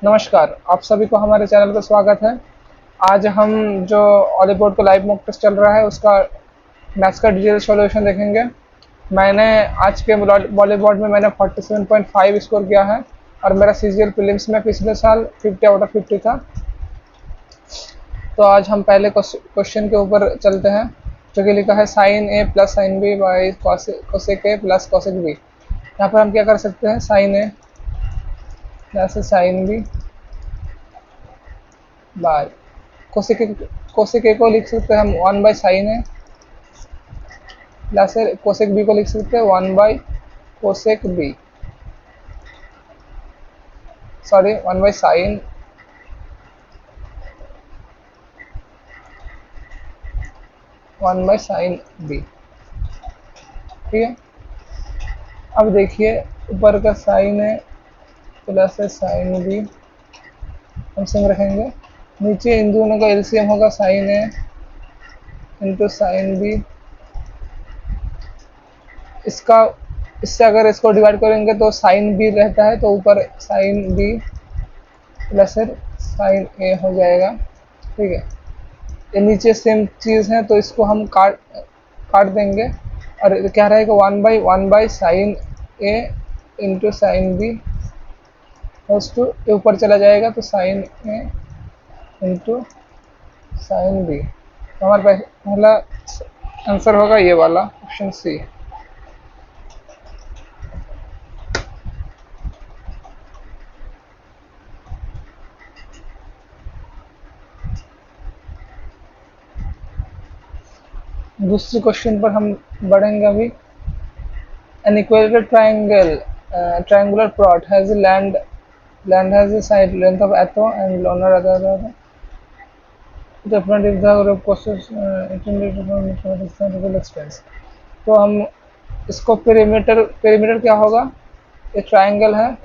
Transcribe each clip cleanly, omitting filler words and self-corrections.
नमस्कार, आप सभी को हमारे चैनल पर स्वागत है। आज हम जो ऑलीबोर्ड का लाइव मॉक टेस्ट चल रहा है उसका मैथ्स का डिटेल सॉल्यूशन देखेंगे। मैंने आज के बॉलीबोर्ड में मैंने 47.5 स्कोर किया है और मेरा सीजीएल प्रीलिम्स में पिछले साल 50 आउट ऑफ 50 था। तो आज हम पहले क्वेश्चन के ऊपर चलते हैं, जो कि लिखा है sine A plus sine B by cosec A plus cosec B. यहाँ पर हम क्या कर सकते हैं, sine A plus sine B by cosec A को लिख सकते हैं हम 1 by sine A plus cosec B को लिख सकते हैं 1 by cosec B, sorry 1 by sine B. ठीक है, अब देखिए ऊपर का sine A plus sine B हम सेम रखेंगे, नीचे इन दोनों का एलसीएम होगा sign A into sine B. इससे अगर इसको डिवाइड करेंगे तो साइन बी रहता है, तो ऊपर साइन बी प्लस साइन ए हो जाएगा। ठीक है, ये नीचे सेम चीज़ है तो इसको हम काट देंगे और क्या रहेगा 1 by sine A into sine B to ऊपर चला जाएगा, तो sine A into sine B. तो हमारा पहला आंसर होगा ये वाला, ऑप्शन सी। दूसरे क्वेश्चन पर हम बढ़ेंगे अभी। An equilateral triangular plot has a land has a side length of atho and longer other different if the group causes mathematical expense। तो हम इसको पेरीमीटर क्या होगा, एक ट्राइंगल है,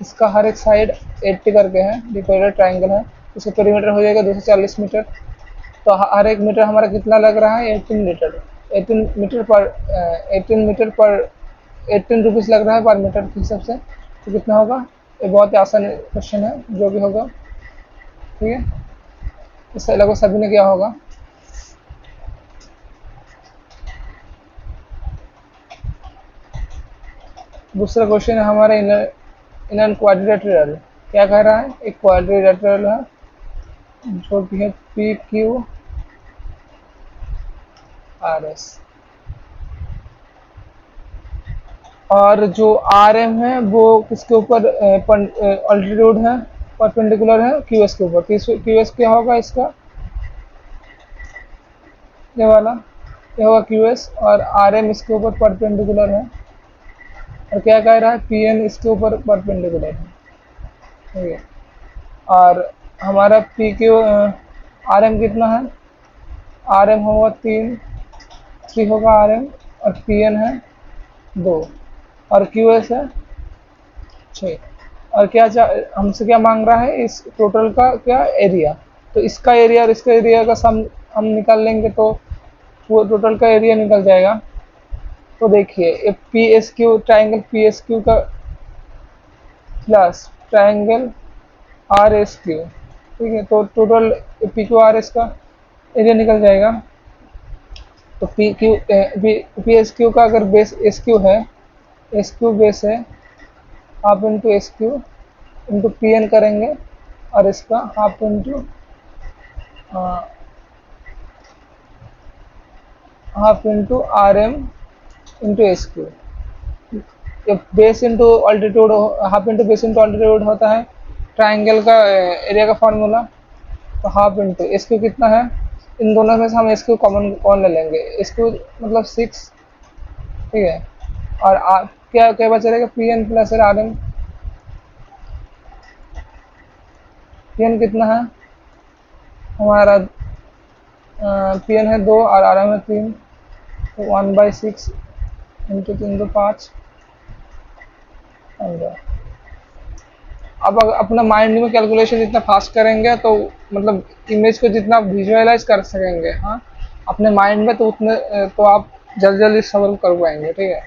इसका हर एक साइड 80 करके है, इक्विलेटरल ट्राइंगल है, इसका पेरीमीटर हो जाएगा 240 मीटर। तो हर एक मीटर हमारा कितना लग रहा है, 18 मीटर पर 18 रुपीज़ लग रहा है पर मीटर के हिसाब से। तो कितना होगा, ये बहुत ही आसान क्वेश्चन है, जो भी होगा। ठीक है, इससे लगभग सभी ने किया होगा। दूसरा क्वेश्चन है हमारे इन एन क्वाड्रिलेटरल, क्या कह रहा है, एक क्वाड्रिलेटरल है जो कि है पी क्यू आर एस, और जो आर एम है वो किसके ऊपर अल्टीट्यूड है, परपेंडिकुलर है क्यू एस के ऊपर। क्यू एस क्या होगा इसका, ये वाला, ये होगा क्यू एस, और आर एम इसके ऊपर परपेंडिकुलर है, और क्या कह रहा है, पी एन इसके ऊपर परपेंडिकुलर है। ठीक है, और हमारा पी क्यू आर एम कितना है, आर एम होगा 3 होगा आर एम, और पी एन है 2, और क्यू एस है 6। और क्या हमसे क्या मांग रहा है, इस टोटल का क्या एरिया। तो इसका एरिया और इसका एरिया का सम हम निकाल लेंगे तो वो टोटल का एरिया निकल जाएगा। तो देखिए P S Q, triangle P S Q का plus triangle R S Q, ठीक है, तो total P Q R S का एरिया निकल जाएगा। तो पी एस क्यू का अगर बेस एस क्यू है, एस क्यू बेस है, half into S Q into P N करेंगे, और इसका half into R M into S Q. Base into altitude, half into base into altitude होता है triangle का एरिया का फॉर्मूला। तो हाफ इंटू एस क्यू कितना है, इन दोनों में से हम एस क्यू कॉमन ले लेंगे, एस क्यू मतलब 6। ठीक है, और क्या क्या बचा रहेगा, P N plus R M. P N कितना है हमारा, पी एन है 2 और आर एम है 3, तो 1/6 इंटू 3 तो 5। अब अपना माइंड में कैलकुलेशन जितना फास्ट करेंगे तो मतलब इमेज को जितना विजुअलाइज कर सकेंगे, हाँ, अपने माइंड में, तो उतने तो आप जल्दी सॉल्व कर पाएंगे। ठीक है,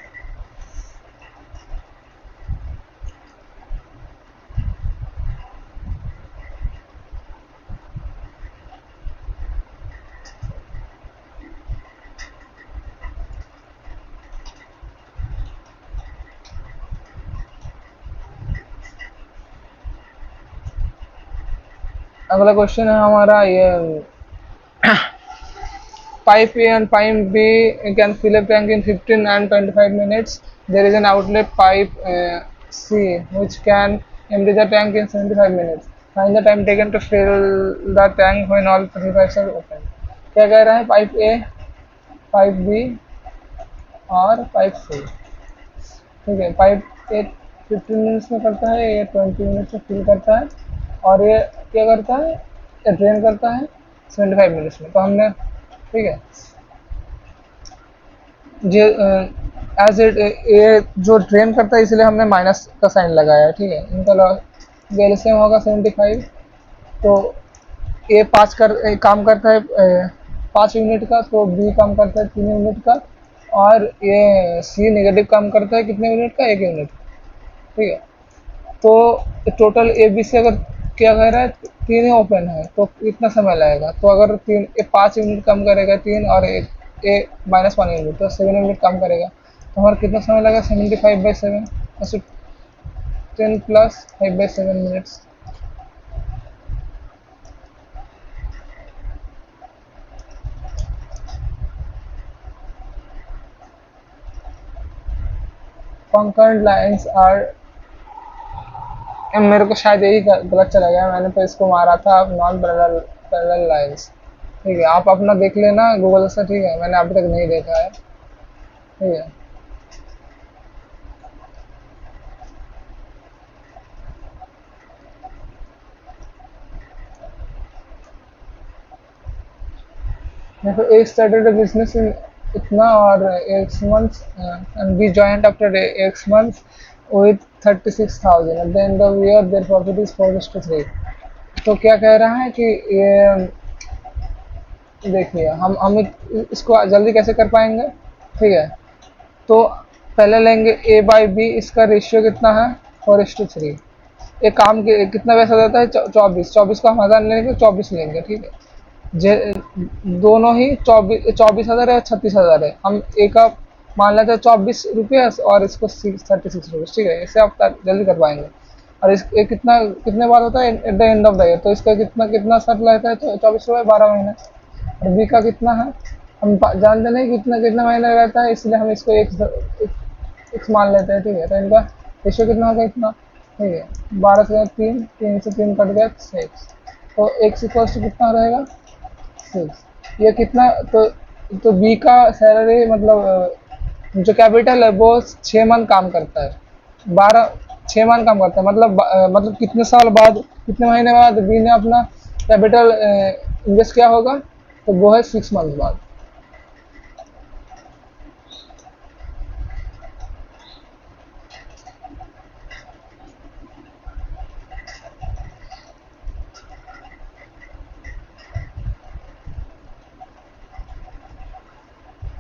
अगला क्वेश्चन है हमारा ये pipe A and pipe B can fill a tank in 15 and 25 minutes. There is an outlet pipe C which can empty the tank in 75 minutes. Find the time taken to fill the tank when all three pipes are open. क्या कह रहा है? Pipe ए, pipe B और pipe सी। ठीक है, pipe ए 15 minutes में करता है, ये 20 मिनट्स में फिल करता है, और ये क्या करता है? ये ड्रेन करता है 75 मिनट्स में। तो हमने, ठीक है, ये एज इट ये जो ड्रेन करता है इसलिए हमने माइनस का साइन लगाया है। ठीक है, इनका एलसीएम होगा 75। तो ए काम करता है 5 यूनिट का, तो बी काम करता है 3 यूनिट का, और ये सी नेगेटिव काम करता है कितने यूनिट का? 1 यूनिट। ठीक है, तो टोटल ए बी से अगर क्या कह रहा है, 3 ही ओपन है, तो इतना समय लगेगा। तो अगर 5 यूनिट कम करेगा 3 और ए -1 यूनिट, तो 7 यूनिट कम करेगा। तो हमारा कितना समय लगेगा? 75/7, 10 + 5/7 मिनट्स। कंकर्ड लाइन्स आर, मेरे को शायद यही गलत चला गया, मैंने तो इसको मारा था नॉन पैरेलल लाइन्स। ठीक है, आप अपना देख लेना गूगल से। ठीक है, मैंने अभी तक नहीं देखा है। ठीक है, देखो, ए स्टार्टेड अ बिजनेस इन इतना और X months and we joined after X months with 36,000 at the end of year their profit is 4:3। तो क्या कह रहा है कि ये देखिए, हम इसको जल्दी कैसे कर पाएंगे? ठीक है, तो पहले लेंगे A बाई बी, इसका रेशियो कितना है? 4:3। एक काम के कितना पैसा देता है? 24 को हम 1000 लेंगे, 24 लेंगे। ठीक है, दोनों ही 24,000 है, 36,000 है। हम एक का मान लेते हैं 24 रुपये और इसको 36 रुपये। ठीक है, इससे आप जल्दी कर पाएंगे। और ये कितने बार होता है? At the end of the year. तो इसका कितना सर लेता है? तो 24 रुपये 12 महीने। और बी का कितना है? हम जानते नहीं कितना महीना रहता है, इसलिए हम इसको एक मान लेते हैं। ठीक है, तो इनका रेशियो कितना होगा? इतना। ठीक है, 12 से 3 से 3 कट गया 6। तो x इक्वल टू कितना रहेगा? 6। ये कितना? तो बी का सैलरी मतलब जो कैपिटल है वो 6 मंथ काम करता है, 6 मंथ काम करता है, मतलब कितने साल बाद, कितने महीने बाद बी ने अपना कैपिटल इन्वेस्ट किया होगा? तो वो है 6 मंथ बाद।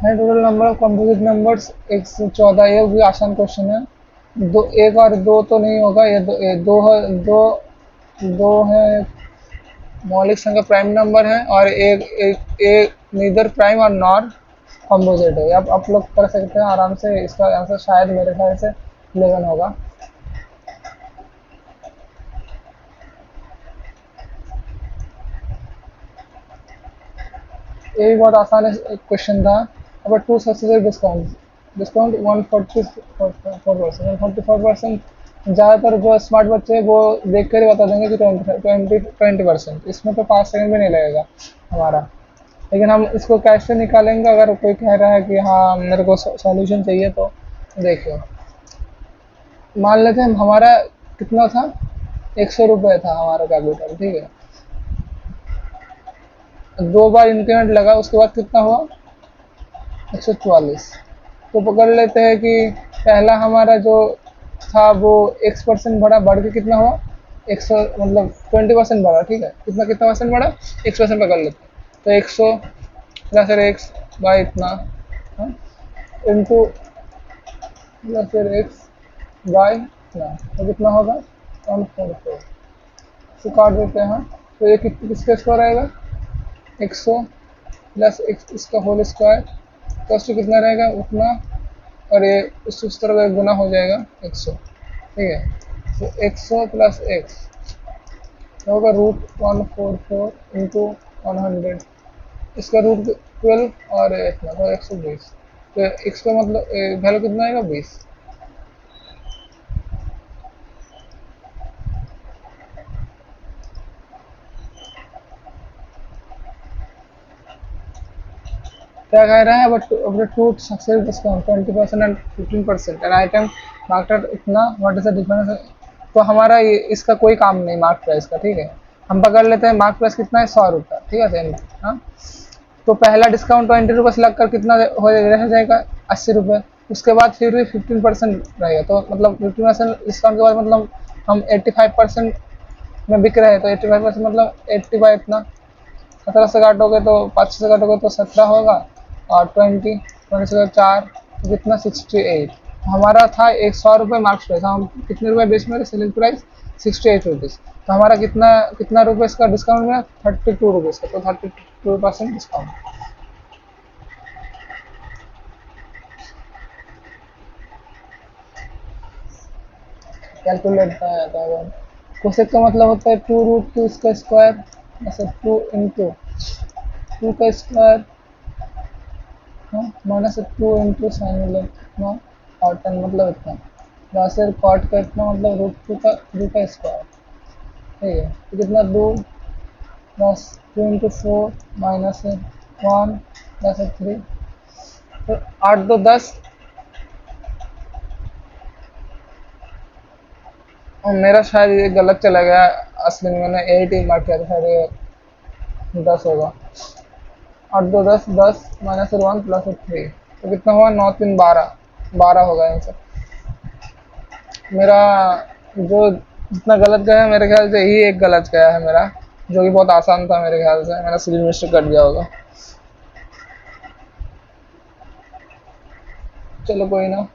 है total number of composite numbers 114। ये भी आसान क्वेश्चन है। एक और दो तो नहीं होगा, ये दो है, दो है मौलिक संख्या प्राइम नंबर है, और एक नीदर प्राइम और नॉर कंपोजिट है। अब आप लोग कर सकते हैं आराम से। इसका आंसर शायद मेरे ख्याल से 11 होगा। ये भी बहुत आसान क्वेश्चन था। अब 2 सक्सेसिव डिस्काउंट 144%। ज़्यादातर जो स्मार्ट बच्चे हैं वो देख कर ही बता देंगे कि 20%। इसमें तो 5 सेकंड भी नहीं लगेगा हमारा। लेकिन हम इसको कैसे निकालेंगे? अगर कोई कह रहा है कि हाँ मेरे को सॉल्यूशन चाहिए, तो देखिए, मान लेते हैं हमारा कितना था? 100 रुपये था हमारा कैपिटल। ठीक है, 2 बार इंक्रीमेंट लगा, उसके बाद कितना हुआ? 144। तो पकड़ लेते हैं कि पहला हमारा जो था वो x% बढ़ के कितना हुआ? 100, मतलब 20% बढ़ा। ठीक है, कितना परसेंट बढ़ा? 1% पकड़ लेते हैं। तो 100 प्लस x बाई इतना इंटू प्लस x बाई इतना, तो कितना होगा? 144 से काट देते हैं। तो ये किसका स्क्वायर आएगा? 100 प्लस x इसका होल स्क्वायर, कॉस्ट कितना रहेगा? उतना, और ये उस तरह गुना हो जाएगा 100। ठीक है, तो 100 प्लस x होगा √144 इंटू 100, इसका √12 और इतना तो 120, तो x का मतलब वैल्यू कितना आएगा 20। क्या कह रहा है, but two success discount 20% and 15% and item market इतना, व्हाट इज द डिफरेंस। तो हमारा ये इसका कोई काम नहीं मार्क प्राइस का, ठीक है। हम पकड़ लेते हैं मार्क प्राइस कितना है, 100 रुपये, ठीक है सेम। हाँ, तो पहला डिस्काउंट 20 रुपये लगकर कितना हो रह जाएगा, 80 रुपये। उसके बाद फिर भी 15% रहेगा, तो मतलब 15% डिस्काउंट के बाद मतलब हम 85% में बिक रहे हैं, तो 85% मतलब 80 बाई इतना, 17 से काटोगे तो 5 से काटोगे तो 17 होगा, और 20 से 4 तो कितना 68। हमारा था 100 रुपये मार्क्स प्राइस, हम कितने रुपये बेच में सेलिंग प्राइस 68 रुपीज़। तो हमारा कितना कितना रुपये इसका डिस्काउंट में 32 रुपीज़ का, तो 32% डिस्काउंट। कैलकुलेट आता है। कोसेक का मतलब होता है 2√2 इसका स्क्वायर, ऐसे 2 इंटू 2 का स्क्वायर, माइनस 2 इंटू साइन मतलब इतना, और 10 मतलब इतना, वहाँ से कॉट का इतना मतलब √2 का स्क्वायर, ठीक है। तो कितना 2 प्लस 2 इंटू 4 माइनस 1 प्लस 3, तो 8 2 10। और मेरा शायद ये गलत चला गया, असली में मैंने 8 ही मार्क किया था, शायद ये 10 होगा। 8 2 10, 10 माइनस 1 प्लस 3, तो कितना हुआ 9 3 12, 12 होगा आंसर मेरा। जो जितना गलत गया है मेरे ख्याल से ही एक गलत गया है मेरा, जो कि बहुत आसान था मेरे ख्याल से, मैंने सिली मिस्टेक कर दिया होगा। चलो कोई ना।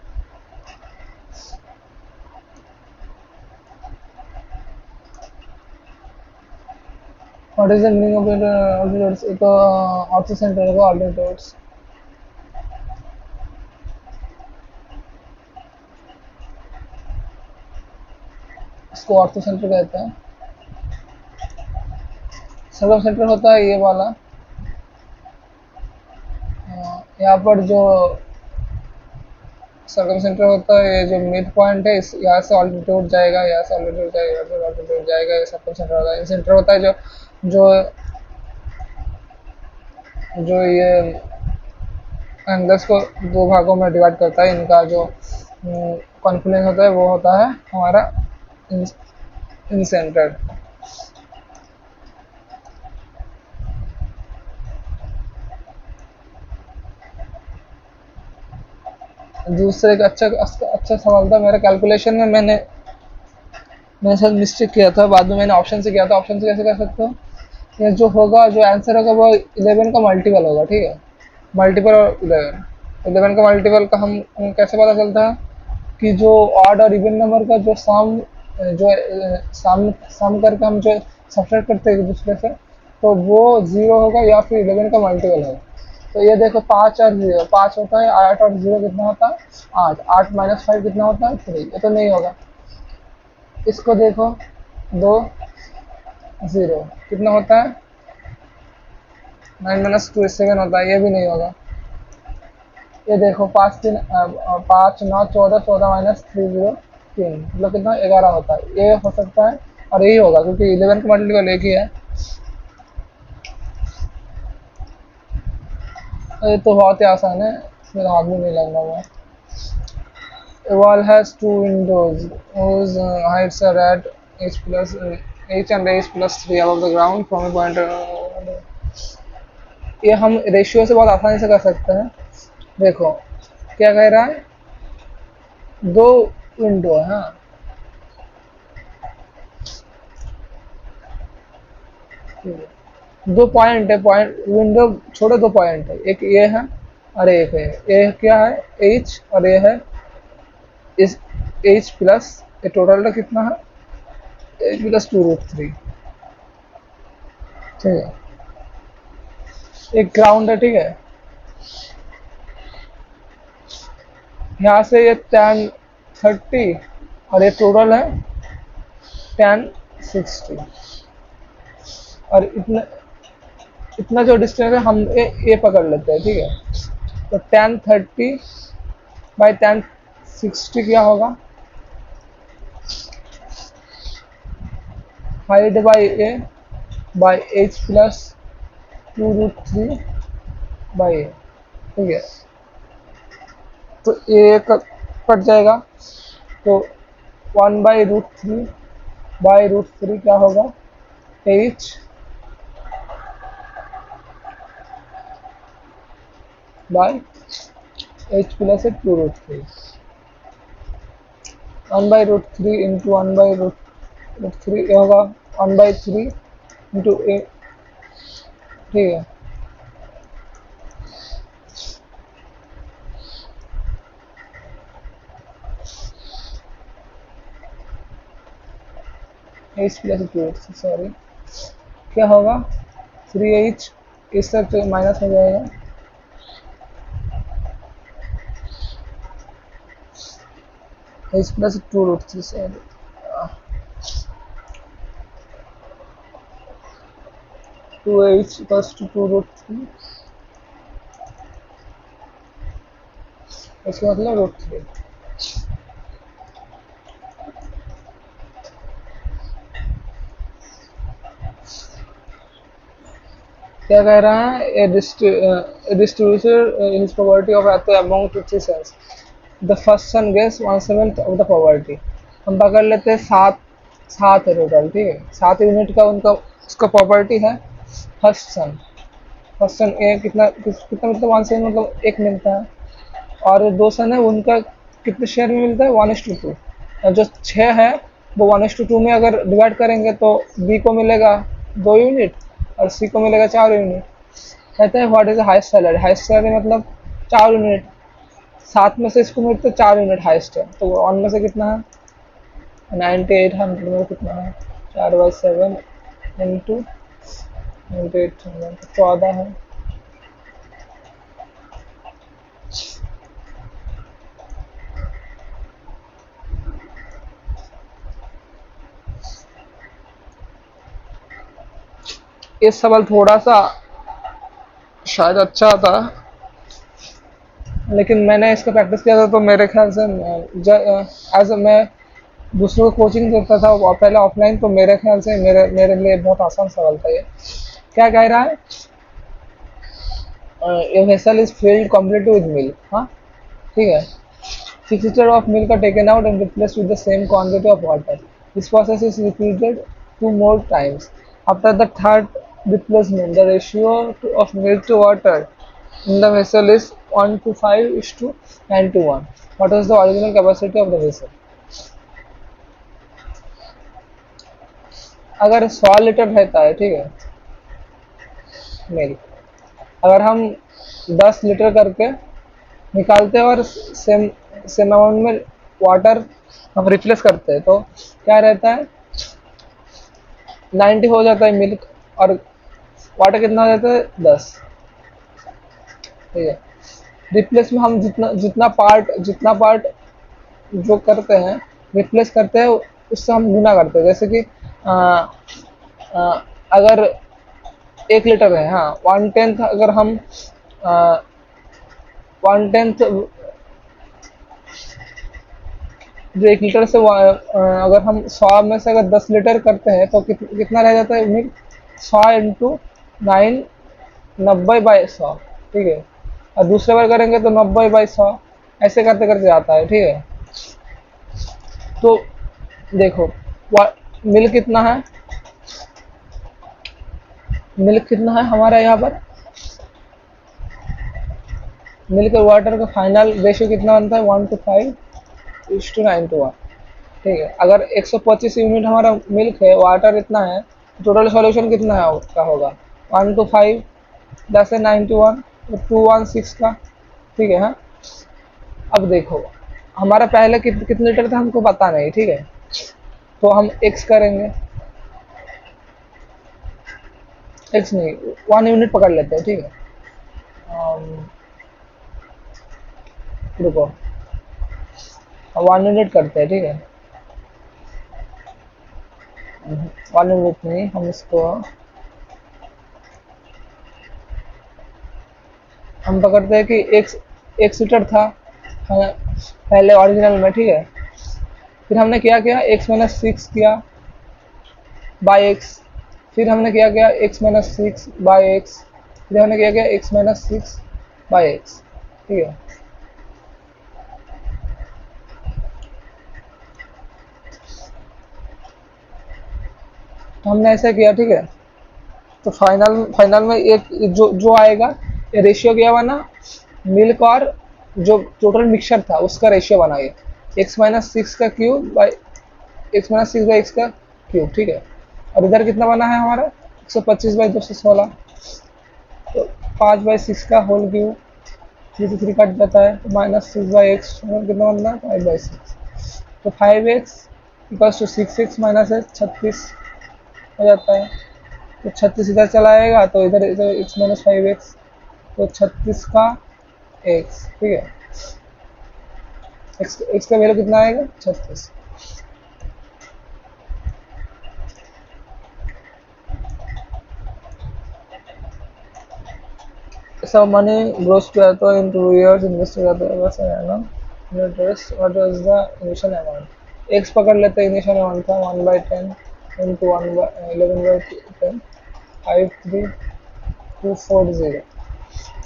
What is the meaning of it alternates, एक ऑर्थो सेंटर का ऑल्टरनेट्स, इसको ऑर्थो सेंटर कहते हैं। सर्कम सेंटर होता है ये वाला, यहाँ पर जो सर्कम सेंटर होता है, ये जो मिड पॉइंट है, इस यहाँ से ऑल्टीट्यूड जाएगा, यहाँ से ऑल्टीट्यूड जाएगा, यहाँ से ऑल्टीट्यूड जाएगा, ये सर्कम सेंटर होता है। सेंटर होता है जो जो जो ये एंगल्स को दो भागों में डिवाइड करता है, इनका जो कॉन्फ्लुएंस होता है वो होता है हमारा इन सेंटर। दूसरे का अच्छा सवाल था मेरा, कैलकुलेशन में मैंने शायद मिस्टेक किया था, बाद में मैंने ऑप्शन से किया था। ऑप्शन से कैसे कर सकते हो, ये जो होगा, जो आंसर होगा वो 11 का मल्टीपल होगा, ठीक है। मल्टीपल और 11 का मल्टीपल का हम कैसे पता चलता है कि जो ऑड और इवन नंबर का जो सम करके हम जो सब्ट्रैक्ट करते हैं एक दूसरे से, तो वो 0 होगा या फिर 11 का मल्टीपल होगा। तो ये देखो 5 और 0, 5 होता है, 8 और 0 कितना होता है 8, 8 माइनस 5 कितना होता है 3, ये तो नहीं होगा। इसको देखो 2 0 कितना होता है 9 माइनस 2 7 होता है, ये भी नहीं होगा। ये देखो 5 9 14, 14 माइनस 3 0 3, मतलब कितना 11 होता है, ये हो सकता है। और यही होगा क्योंकि 11 का मल्टीपल एक ही है। ये तो बहुत ही आसान है, इसमें हाथ भी नहीं लगना हुआ। A wall has two windows whose heights are at h and h plus 3 above the ground from a point। ये हम रेशियो से बहुत आसानी से कर सकते हैं। देखो क्या कह रहा है, दो विंडो है, हाँ, दो पॉइंट है, पॉइंट विंडो छोड़ो, दो पॉइंट है, एक ये है और एक है। ये क्या है h, और ये है इस h प्लस, ये टोटल का कितना है h प्लस 2√3, ठीक है। एक ग्राउंड है, ठीक है। यहाँ से ये tan 30 और ये टोटल है tan 60, और इतना इतना जो डिस्टेंस है हम ए पकड़ लेते हैं, ठीक है। तो tan 30 बाई tan 60 क्या होगा, height by A by H plus 2√3 by A, ठीक है। तो ए कट जाएगा, तो 1/√3 क्या होगा, H by H plus 2√3, 1/√3 into 1/√3 ये होगा 1/3 इंटू ए, ठीक है। एच प्लस 2√3, सॉरी क्या होगा, 3h, इस तरफ तो माइनस हो जाएगा, H plus 2√3, sorry 2h plus 2√3, इसका मतलब √3। क्या कह रहा है, a distributor is property of एटो among two three sells, the first son gets 1/7 of the property. हम पकड़ लेते हैं सात, सात है टोटल, ठीक है। 7 यूनिट का उनका उसका प्रॉपर्टी है। फर्स्ट सन ए कितना मतलब 1/7 मतलब एक मिलता है, और 2 सन है उनका कितने शेयर में मिलता है, 1:2। और जो 6 है वो 1:2 में अगर डिवाइड करेंगे तो बी को मिलेगा 2 यूनिट और सी को मिलेगा 4 यूनिट। कहते हैं what is highest salary, highest salary मतलब 4 यूनिट, 7 में से इसको मिलते 4 यूनिट हाइस्ट है, तो 1 में से कितना है, 9800 में कितना है, 4/7 इंटू 9800, 14 है। ये सवाल थोड़ा सा शायद अच्छा था, लेकिन मैंने इसका प्रैक्टिस किया था तो मेरे ख्याल से एज मैं दूसरों को कोचिंग देता था पहले ऑफलाइन, तो मेरे ख्याल से मेरे लिए बहुत आसान सवाल था ये। क्या कह रहा है, a vessel is filled completely with milk, हाँ ठीक है। 6 litre of milk are taken out and replaced with the same quantity of water. This process is repeated 2 more times. After the third replacement, the ratio of milk to water in the vessel is 1:5:9:1. What was the original capacity of the vessel? अगर 100 litre रहता है, ठीक है, milk, अगर हम 10 litre करके निकालते हैं और सेम सेम अमाउंट में वाटर हम रिप्लेस करते हैं, तो क्या रहता है, 90 हो जाता है मिल्क, और वाटर कितना हो जाता है, 10, ठीक है। रिप्लेस में हम जितना पार्ट जो करते हैं, रिप्लेस करते हैं, उससे हम गुना करते हैं। जैसे कि आ, आ, अगर 1 लीटर है, हाँ 1/10 अगर हम 1/10 जो 1 लीटर से अगर हम 100 में से अगर 10 लीटर करते हैं तो कितना रह जाता है मिल्क, 100 इंटू 9, 90/100, ठीक है। और दूसरे बार करेंगे तो 90/100, ऐसे करते करते आता है, ठीक है। तो देखो मिल्क कितना है, मिल्क कितना है हमारा यहाँ पर, मिल्क और वाटर का फाइनल रेशियो कितना बनता है, 1:5:9:1, ठीक है। अगर 125 यूनिट हमारा मिल्क है, वाटर इतना है, टोटल सॉल्यूशन कितना है उसका होगा 1:5 10 है 91, तो 216 का, ठीक है। हाँ, अब देखो हमारा पहले कितने लीटर था हमको पता नहीं, ठीक है, तो हम एक्स करेंगे, एक्स नहीं 1 यूनिट पकड़ लेते हैं, ठीक है। रुको 1 यूनिट करते हैं, ठीक है। 1 यूनिट नहीं, हम इसको हम पकड़ते हैं कि एक सीटर था पहले ओरिजिनल में, ठीक है। फिर हमने क्या किया, x माइनस सिक्स किया बाई एक्स, फिर हमने क्या किया x minus six by x, फिर हमने क्या किया x minus six by x, ठीक है। तो हमने ऐसा किया, ठीक है। तो फाइनल में एक जो आएगा, ये रेशियो क्या बना, मिल्क और जो टोटल मिक्सचर था उसका रेशियो बना ये x माइनस सिक्स का cube by x minus six by x का क्यूब, ठीक है। और इधर कितना बना है हमारा 125 बाई 216, तो 5 बाई सिक्स का होल क्यूब, 3 से 3 कट जाता है, तो माइनस सिक्स बाई एक्स कितना बनना है 5 बाई सिक्स, तो 5x equals to 6x minus है 36 हो जाता है। तो 36 इधर चला आएगा, तो इधर इधर x माइनस 5x, तो 36 का x, ठीक है। x का वैल्यू कितना आएगा 36। So money grows to तो in 2 years invest हो जाता है बस, है ना। Interest what was the initial amount, x पकड़ लेते हैं, इनिशियल अमाउंट था 1 by 10 into 1 by 11 by 10 53240।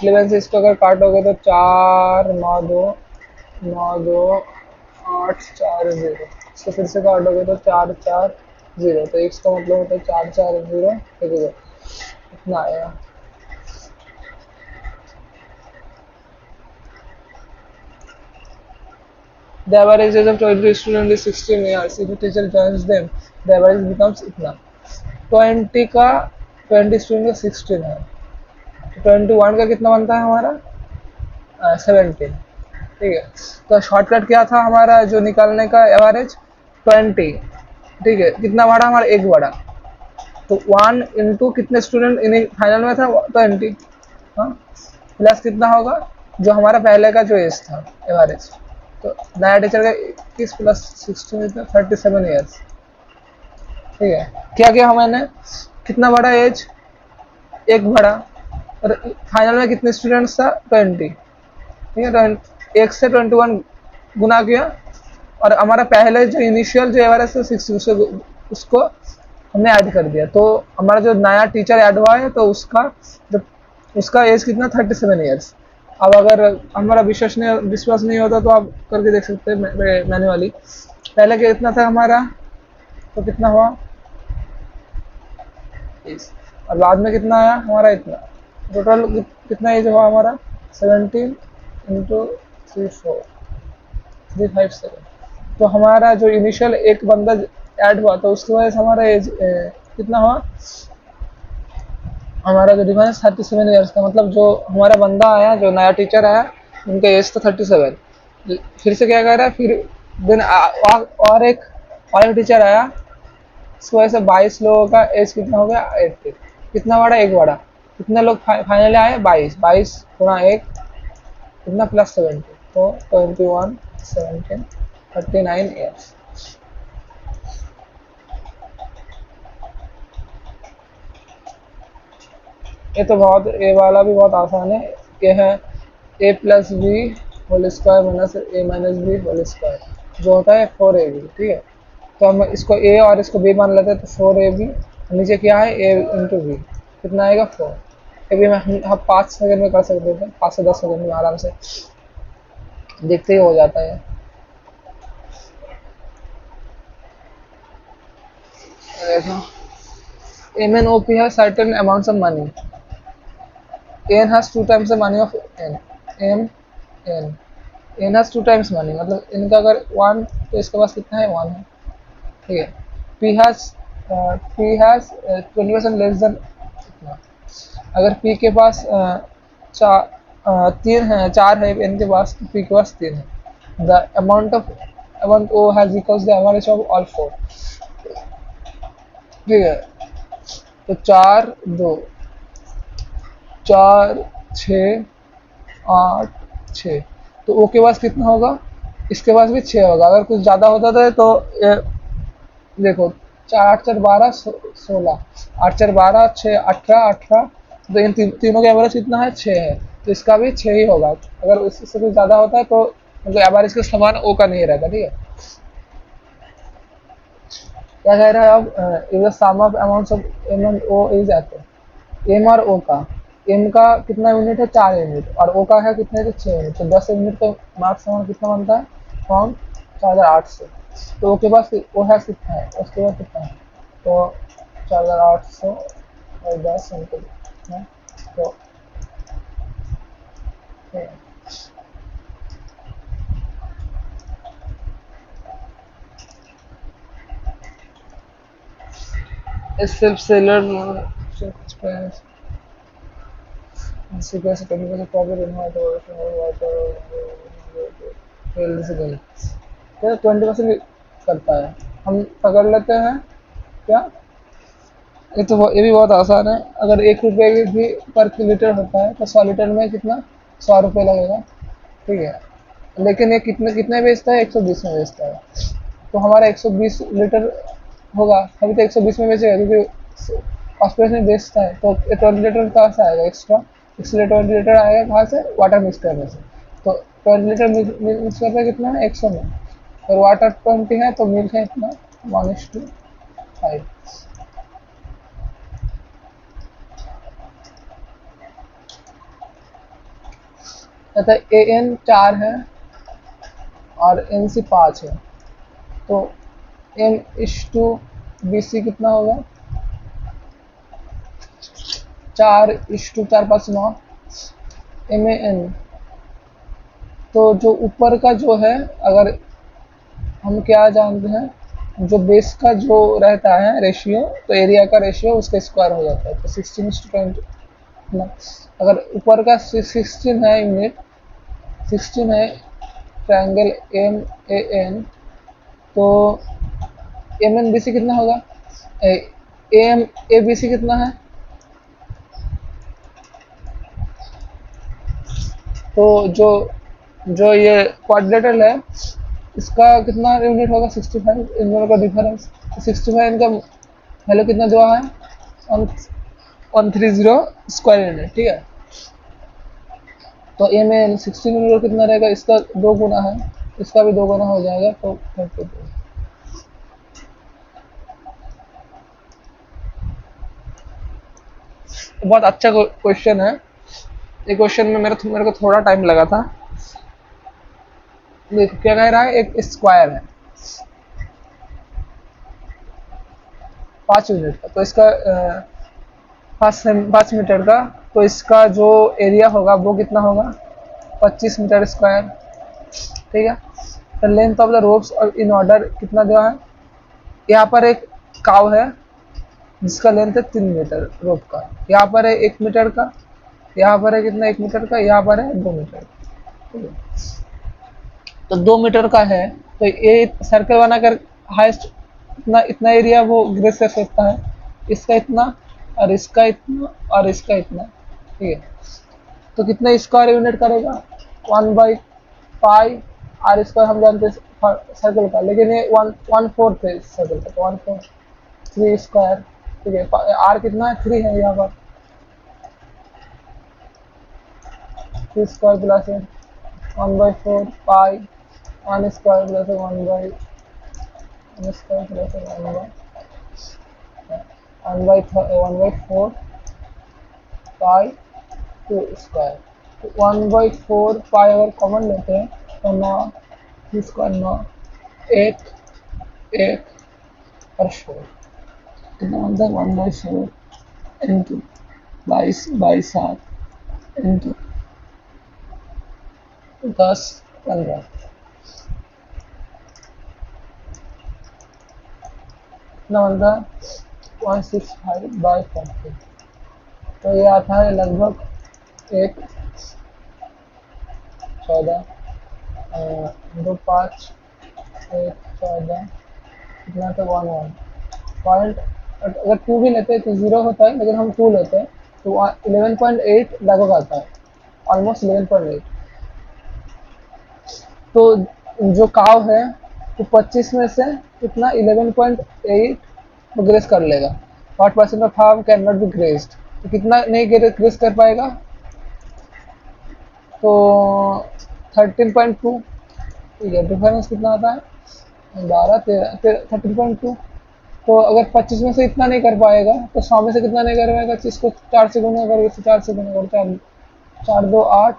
11 से इसको अगर काटोगे तो 4 9 2 9 2 8 4 0, इसको फिर से काटोगे तो 4 4 0, तो x का मतलब होता है 4 4 0 इतना आएगा। The average age of 20 student is 16 years. If the teacher joins them, the average becomes इतना। 20 का 20 स्टूडेंट का 16 है, तो 21 का कितना बनता है हमारा 17, ठीक है। तो शॉर्टकट क्या था हमारा जो निकालने का एवरेज 20, ठीक है। कितना बढ़ा हमारा एक बढ़ा, तो 1 इंटू कितने स्टूडेंट इन फाइनल में था 20, हाँ, प्लस कितना होगा जो हमारा पहले का जो एज था एवरेज, तो नया टीचर का 21 प्लस 16 37 ईयर्स, ठीक है। क्या किया हमने, कितना बड़ा एज एक बड़ा, और फाइनल में कितने स्टूडेंट्स था 20, ठीक है। तो एक से 21 गुना किया, और हमारा पहले जो इनिशियल जो एवरेज था 60 उसको हमने ऐड कर दिया, तो हमारा जो नया टीचर ऐड हुआ है तो उसका एज कितना 37 ईयर्स। अब अगर हमारा विश्वास नहीं होता तो आप करके देख सकते हैं मैन्युअली। पहले कितना था हमारा, तो कितना हुआ और बाद में कितना आया हमारा इतना, टोटल कितना एज हुआ हमारा 17 इंटू 357। तो हमारा जो इनिशियल एक बंदा ऐड हुआ तो उसकी वजह से हमारा एज कितना हुआ, हमारा जो डिफरेंस 37 ईयर्स का, मतलब जो हमारा बंदा आया जो नया टीचर आया उनका एज था 37। फिर से क्या कह रहा है, फिर दिन और एक टीचर आया, इसकी वजह से 22 लोगों का एज कितना हो गया 80, कितना बढ़ा एक बढ़ा, कितने लोग फाइनली आए 22 गुणा एक कितना प्लस 70, तो 21 17 39 ईयर्स। ये तो बहुत, ए वाला भी बहुत आसान है, ये है a plus B whole square minus A minus B whole square, जो होता है 4ab, ठीक है। तो हम इसको a और इसको b मान लेते हैं, तो 4ab, नीचे क्या है a इंटू बी, कितना आएगा 4, ये भी हम 5 सेकंड में कर सकते थे, 5 से 10 सेकंड में आराम से देखते ही हो जाता है। M and OP have certain amounts of money. N has 2 times the money of N. N has 2 times money, मतलब इनका अगर 1 तो इसके पास कितना है 1 है, ठीक है। P has 20% लेस देन इतना, अगर P के पास 4 है N के पास, तो P के पास 3 है। The amount O has equals the average of all 4, ठीक है। तो 4 2 4 6 8 6, तो ओ के पास कितना होगा, इसके पास भी 6 होगा। अगर कुछ ज़्यादा होता था तो देखो 4 8 4 12 16, 8 4 12 6 18 18, तो इन तीनों का एवरेज कितना है 6 है। तो इसका भी 6 ही होगा। अगर इससे कुछ ज़्यादा होता है तो मतलब एवरेज के समान ओ का नहीं रहता, ठीक है। क्या कह रहा है अब, is the sum of amounts of M and O is eight. M और ओ का, एम का कितना यूनिट है 4 यूनिट और ओ का है कितने थे 6 यूनिट, तो 10 यूनिट तो मार्क्स समान कितना बनता है फॉर्म 4800। तो ओ के पास ओ है कितना है, उसके बाद कितना है तो 4800 और 10 यूनिट है तो इस सिर्फ seller sequence 20% profit in white तो 20% करता है। हम पकड़ लेते हैं क्या, ये भी बहुत आसान है। अगर 1 रुपये भी पर लीटर होता है तो 100 लीटर में कितना 100 रुपये लगेगा, ठीक है। लेकिन ये कितने कितने बेचता है 120 में बेचता है, तो हमारा 120 लीटर होगा, अभी तो 120 में बेचेगा क्योंकि कॉस्पेस में बेचता है। तो 20 लीटर कहाँ से आएगा एक्स्ट्रा, इसलिए 20 लीटर आएगा कहाँ से, वाटर मिक्स करने से। तो 20 लीटर मिक्स करने कितना है 100 में, और वाटर 20 है तो मिल्क है इतना 1:5। कहता है ए एन 4 है और एन सी 5 है, तो एम इश टू बी सी कितना होगा 4:4:5 9 एम ए एन। तो जो ऊपर का जो है, अगर हम क्या जानते हैं, जो बेस का जो रहता है रेशियो, तो एरिया का रेशियो उसका स्क्वायर हो जाता है, तो 16:20 ना। अगर ऊपर का 16 है यूनिट, 16 है ट्रायंगल एम ए एन, तो एम एन बी सी कितना होगा, एम ए बी सी कितना है, तो जो जो ये क्वाड्रिलेटरल है इसका कितना यूनिट होगा 65, इन दोनों का डिफरेंस। 65 इनका वैल्यू कितना दिया है 130 स्क्वायर यूनिट, ठीक है। तो ए में 16 यूनिट कितना रहेगा, इसका 2 गुना है, इसका भी 2 गुना हो जाएगा, तो 32। बहुत अच्छा क्वेश्चन है ये। क्वेश्चन में मेरे को थोड़ा टाइम लगा था। देखो क्या कह रहा है, एक स्क्वायर है 5 यूनिट का, तो इसका 5 मीटर का, तो इसका जो एरिया होगा वो कितना होगा 25 मीटर स्क्वायर, ठीक है। तो लेंथ ऑफ द रोप्स और इन ऑर्डर कितना दिया है, यहाँ पर एक काव है जिसका लेंथ है 3 मीटर रोप का, यहाँ पर है 1 मीटर का, यहाँ पर है कितना 1 मीटर का, यहाँ पर है 2 मीटर, ठीक है। तो 2 मीटर का है, तो ये सर्कल बनाकर हाइस्ट इतना इतना एरिया वो ग्रेस कर सकता है, इसका इतना और इसका इतना और इसका इतना, ठीक है। तो कितना स्क्वायर यूनिट करेगा 1/5 आर स्क्वायर, हम जानते हैं सर्कल का, लेकिन ये 1/4 है सर्कल का, तो 1/4 3 स्क्वायर, ठीक है। आर कितना है 3 है, यहाँ पर 3 स्क्वायर प्लस 1/4 पाई 1 स्क्वायर प्लस 1 स्क्वायर प्लस 1/4 पाई 2 स्क्वायर। तो 1/4 पाई अगर कॉमन लेते हैं तो 9 स्क्वायर 9 1 1 और 4 कितना बनता है 1/4 इंटू 22/7 इंटू 10 15 कितना बनता है 165/40। तो ये आता है लगभग 1 14 2 5 1 14 कितना तो 1 1 पॉइंट, अगर 2 भी लेते हैं तो 0 होता है, लेकिन हम 2 लेते हैं तो 11.8 लगभग आता है, ऑलमोस्ट 11.8। तो जो काव है तो 25 में से कितना 11.8 ग्रेस कर लेगा। 40% of farm can not be graced, तो कितना नहीं ग्रेस कर पाएगा तो 13.2, ठीक है। डिफरेंस कितना आता है 12 13 13.2। तो अगर 25 में से इतना नहीं कर पाएगा तो 100 में से कितना नहीं कर पाएगा, इसको 4 से गुना करो, इसे 4 से गुना करो, 4 4 2 8,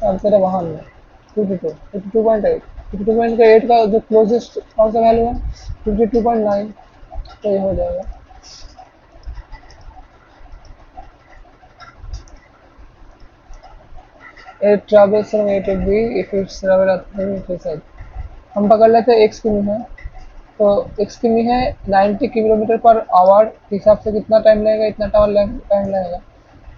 4 13 52, 52 52.8, 52.8 का जो क्लोजेस्ट कौन सा वैल्यू है 52.9, तो ये हो जाएगा। It travels from A to B if its travel at हम पकड़ लेते हैं एक्स किमी है, तो एक्स किमी है 90 किलोमीटर पर आवर के हिसाब से कितना टाइम लगेगा, इतना टाइम लगेगा।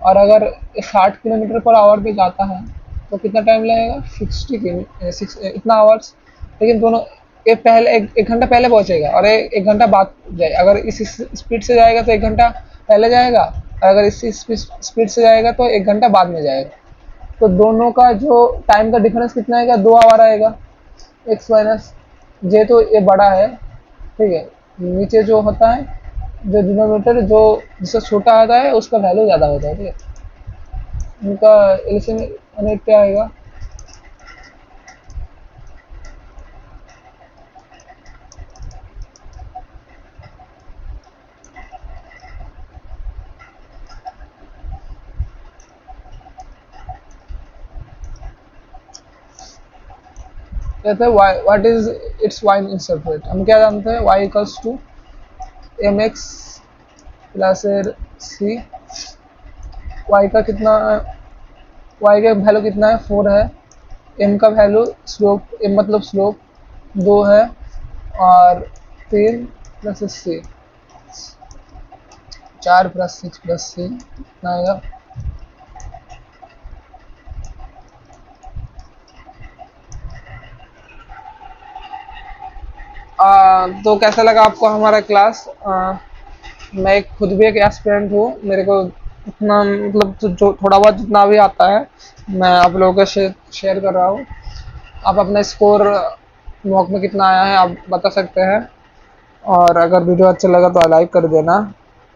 और अगर 60 किलोमीटर पर आवर पे जाता है तो कितना टाइम लगेगा 60 इतना आवर्स। लेकिन दोनों पहले एक घंटा पहले पहुंचेगा और एक घंटा बाद जाए। अगर इस स्पीड से जाएगा तो एक घंटा पहले जाएगा, और अगर इसी स्पीड से जाएगा तो एक घंटा बाद में जाएगा। तो दोनों का जो टाइम का डिफरेंस कितना आएगा 2 आवर आएगा, एक्स माइनस जे। तो ये बड़ा है, ठीक है। नीचे जो होता है जो डिनोमिनेटर जो जिससे छोटा आता है उसका वैल्यू ज़्यादा होता है, ठीक है। उनका एलसीएम क्या आएगा, कहते हैं Y what is its Y interpret. हम क्या जानते हैं Y equals to M X plus C. Y का कितना, वाई का वैल्यू कितना है 4 है। एम का वैल्यू स्लोप, एम मतलब स्लोप 2 है। और 3 प्लस सी 4 प्लस 6 प्लस सी कितना आएगा। तो कैसा लगा आपको हमारा क्लास। मैं खुद भी एक एस्पिरेंट हूँ, मेरे को उतना मतलब जो थोड़ा बहुत जितना भी आता है मैं आप लोगों के शेयर कर रहा हूँ। आप अपना स्कोर मॉक में कितना आया है आप बता सकते हैं। और अगर वीडियो अच्छा लगा तो लाइक कर देना,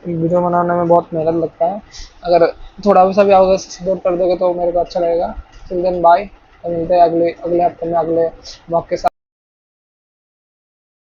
वीडियो बनाने में बहुत मेहनत लगता है। अगर थोड़ा सा भी आप सपोर्ट कर दोगे तो मेरे को अच्छा लगेगा। टिल देन बाय, मिलते हैं अगले हफ्ते में अगले मॉक के साथ।